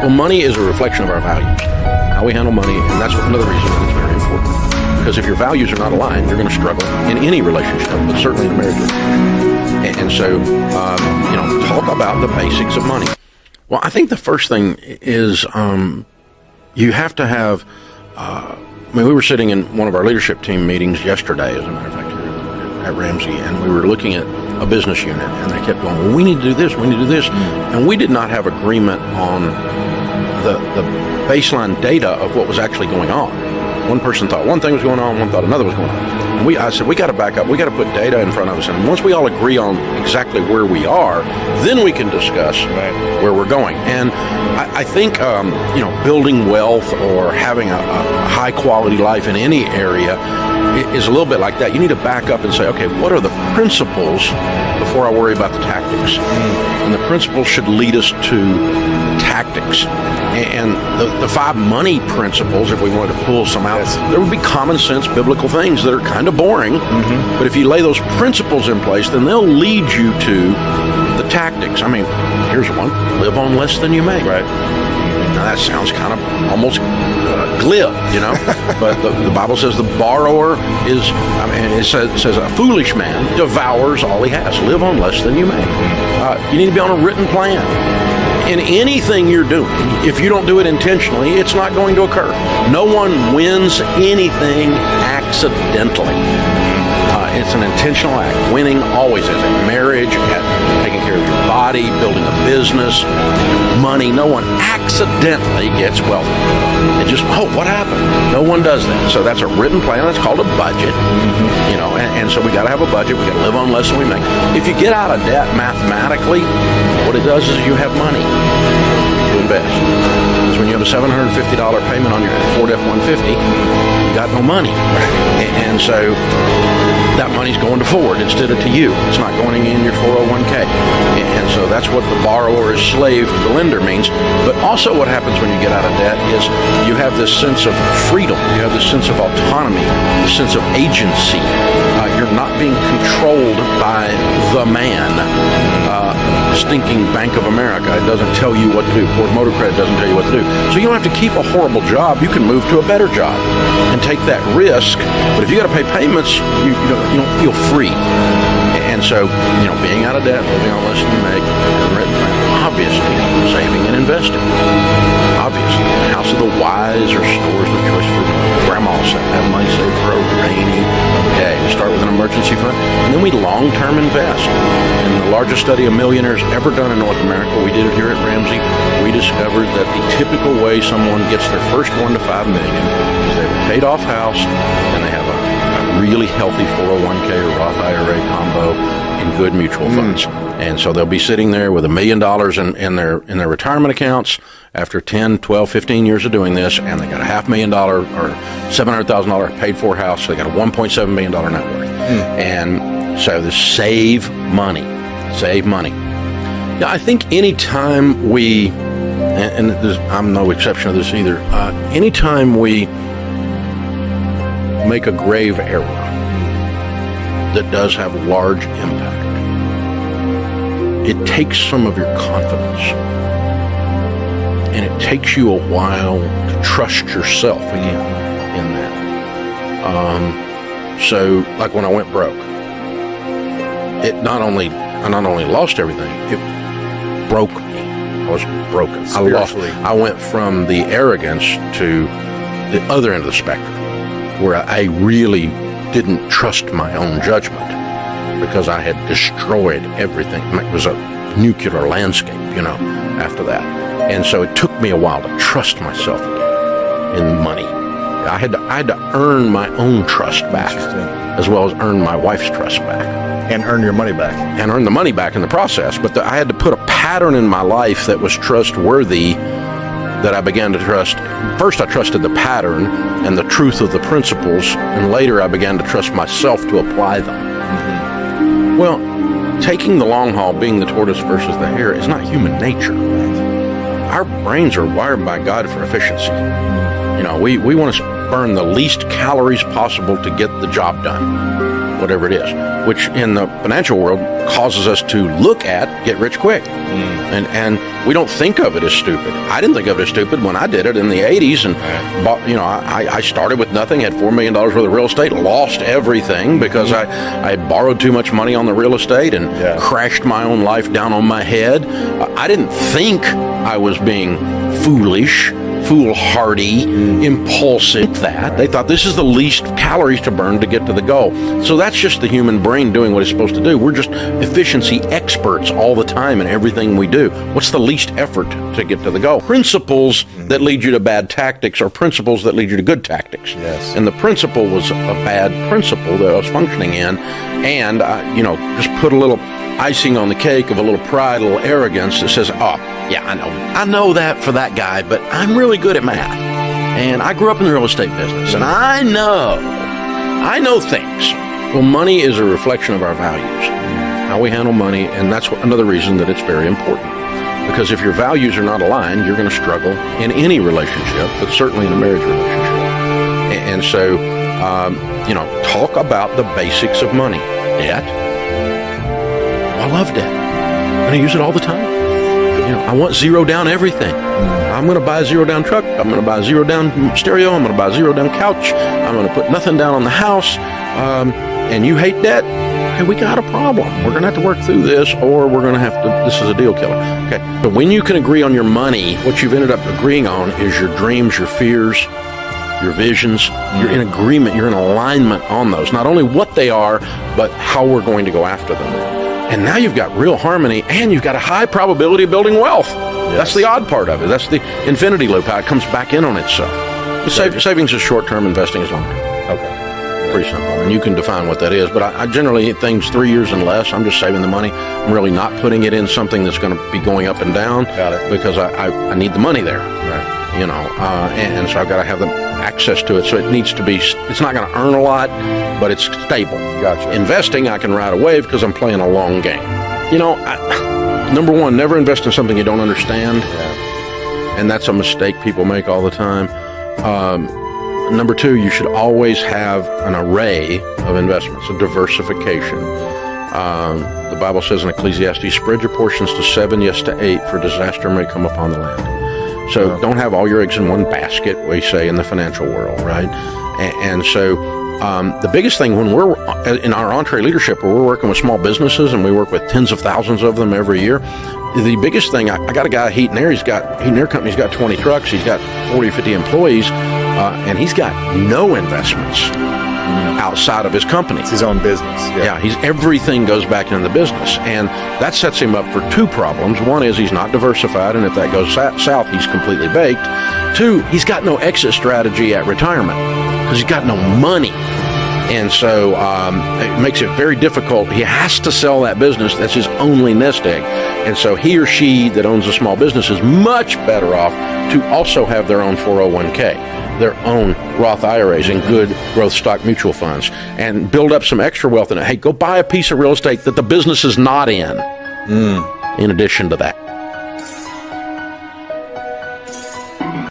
Well, money is a reflection of our values, how we handle money, and that's another reason that it's very important. Because if your values are not aligned, you're going to struggle in any relationship, but certainly in a marriage relationship. And so, talk about the basics of money. Well, I think the first thing is you have to have, we were sitting in one of our leadership team meetings yesterday, as a matter of fact, here at Ramsey, and we were looking at a business unit, and they kept going, well, we need to do this, we need to do this. And we did not have agreement on the baseline data of what was actually going on. One person thought one thing was going on, one thought another was going on. And I said, we got to back up. We got to put data in front of us. And once we all agree on exactly where we are, then we can discuss where we're going. And I think, building wealth or having a high quality life in any area is a little bit like that. You need to back up and say, okay, what are the principles before I worry about the tactics? And the principles should lead us to tactics. And the 5 money principles, if we wanted to pull some out, there would be common sense biblical things that are kind of boring. But if you lay those principles in place, then they'll lead you to the tactics. I mean, here's one: live on less than you make. Right. Now that sounds kind of almost glib, but the Bible says the borrower is, it says a foolish man devours all he has. Live on less than you make. You need to be on a written plan. In anything you're doing, if you don't do it intentionally, it's not going to occur. No one wins anything accidentally. It's an intentional act. Winning always is. At marriage, at taking care of your body, building a business, money. No one accidentally gets wealthy. It just, what happened? No one does that. So that's a written plan. That's called a budget. And so we got to have a budget. We got to live on less than we make. If you get out of debt mathematically, what it does is you have money to invest. Because when you have a $750 payment on your Ford F-150, you got no money. And so that money's going to Ford instead of to you. It's not going in your 401k. And so that's what the borrower is slave to the lender means. But also what happens when you get out of debt is you have this sense of freedom. You have this sense of autonomy, this sense of agency. You're not being controlled by the man. Stinking Bank of America. It doesn't tell you what to do. Ford Motor Credit doesn't tell you what to do. So you don't have to keep a horrible job. You can move to a better job and take that risk. But if you got to pay payments, you don't feel free. And so, being out of debt, living on less than you make, obviously saving and investing. Obviously, House of the Wise or Stores of Choice for Grandma said, have money saved for a rainy day. We start with an emergency fund, and then we long-term invest. In the largest study of millionaires ever done in North America, we did it here at Ramsey, we discovered that the typical way someone gets their first $1 to $5 million is they have a paid-off house, and they have a really healthy 401k or Roth IRA combo in good mutual funds. And so they'll be sitting there with $1 million in their retirement accounts after 10, 12, 15 years of doing this, and they got a $500,000 or $700,000 paid for house, so they got a $1.7 million net worth. And so they save money. Yeah, I think anytime we, and I'm no exception to this either, anytime we make a grave error that does have large impact, it takes some of your confidence, and it takes you a while to trust yourself again in that. So, like when I went broke, I not only lost everything, it broke me. I was broken. I went from the arrogance to the other end of the spectrum, where I really didn't trust my own judgment because I had destroyed everything. It was a nuclear landscape, after that. And so it took me a while to trust myself again in money. I had to earn my own trust back, as well as earn my wife's trust back. And earn your money back. And earn the money back in the process. But I had to put a pattern in my life that was trustworthy, that I began to trust. First, I trusted the pattern and the truth of the principles, and later I began to trust myself to apply them. Well, taking the long haul, being the tortoise versus the hare, is not human nature. Our brains are wired by God for efficiency. We want to burn the least calories possible to get the job done. whatever it is, which in the financial world causes us to look at get rich quick. And we don't think of it as stupid. I didn't think of it as stupid when I did it in the 80s. And, I started with nothing, had $4 million worth of real estate, lost everything because I had borrowed too much money on the real estate and crashed my own life down on my head. I didn't think I was being foolish, foolhardy, impulsive. That they thought this is the least calories to burn to get to the goal. So that's just the human brain doing what it's supposed to do. We're just efficiency experts all the time in everything we do. What's the least effort to get to the goal? Principles that lead you to bad tactics are principles that lead you to good tactics. Yes. And the principle was a bad principle that I was functioning in, and just put a little icing on the cake of a little pride, a little arrogance that says, oh, yeah, I know that for that guy, but I'm really good at math. And I grew up in the real estate business, and I know things. Well, money is a reflection of our values, how we handle money, and that's another reason that it's very important. Because if your values are not aligned, you're going to struggle in any relationship, but certainly in a marriage relationship. And so, talk about the basics of money. Debt. I love debt. I'm going to use it all the time. I want zero down everything. I'm going to buy a zero down truck. I'm going to buy a zero down stereo. I'm going to buy a zero down couch. I'm going to put nothing down on the house. And you hate debt? Okay, we got a problem. We're going to have to work through this, or we're going to have to, this is a deal killer. Okay, but when you can agree on your money, what you've ended up agreeing on is your dreams, your fears, your visions. You're in agreement. You're in alignment on those. Not only what they are, but how we're going to go after them. And now you've got real harmony, and you've got a high probability of building wealth. Yes. That's the odd part of it. That's the infinity loop, how it comes back in on itself. Savings is short-term, investing is long-term. Okay. Pretty simple. And you can define what that is. But I generally hit things 3 years and less. I'm just saving the money. I'm really not putting it in something that's going to be going up and down. Got it. Because I need the money there. Right. And so I've got to have the access to it. So it needs to be, it's not going to earn a lot, but it's stable. Gotcha. Investing, I can ride a wave because I'm playing a long game. Number one, never invest in something you don't understand. Yeah. And that's a mistake people make all the time. Number two, you should always have an array of investments, a diversification. The Bible says in Ecclesiastes, spread your portions to 7, yes to 8, for disaster may come upon the land. So don't have all your eggs in one basket, we say in the financial world, right? And so the biggest thing when we're in our EntreLeadership, where we're working with small businesses and we work with tens of thousands of them every year, the biggest thing, I got a guy at Heat and Air Company's got 20 trucks, he's got 40 or 50 employees, and he's got no investments outside of his company. It's his own business. Yeah, everything goes back into the business. And that sets him up for two problems. One is he's not diversified, and if that goes south, he's completely baked. Two, he's got no exit strategy at retirement because he's got no money. And so it makes it very difficult. He has to sell that business. That's his only nest egg. And so he or she that owns a small business is much better off to also have their own 401k, their own Roth IRAs and good growth stock mutual funds, and build up some extra wealth in it. Hey, go buy a piece of real estate that the business is not in addition to that.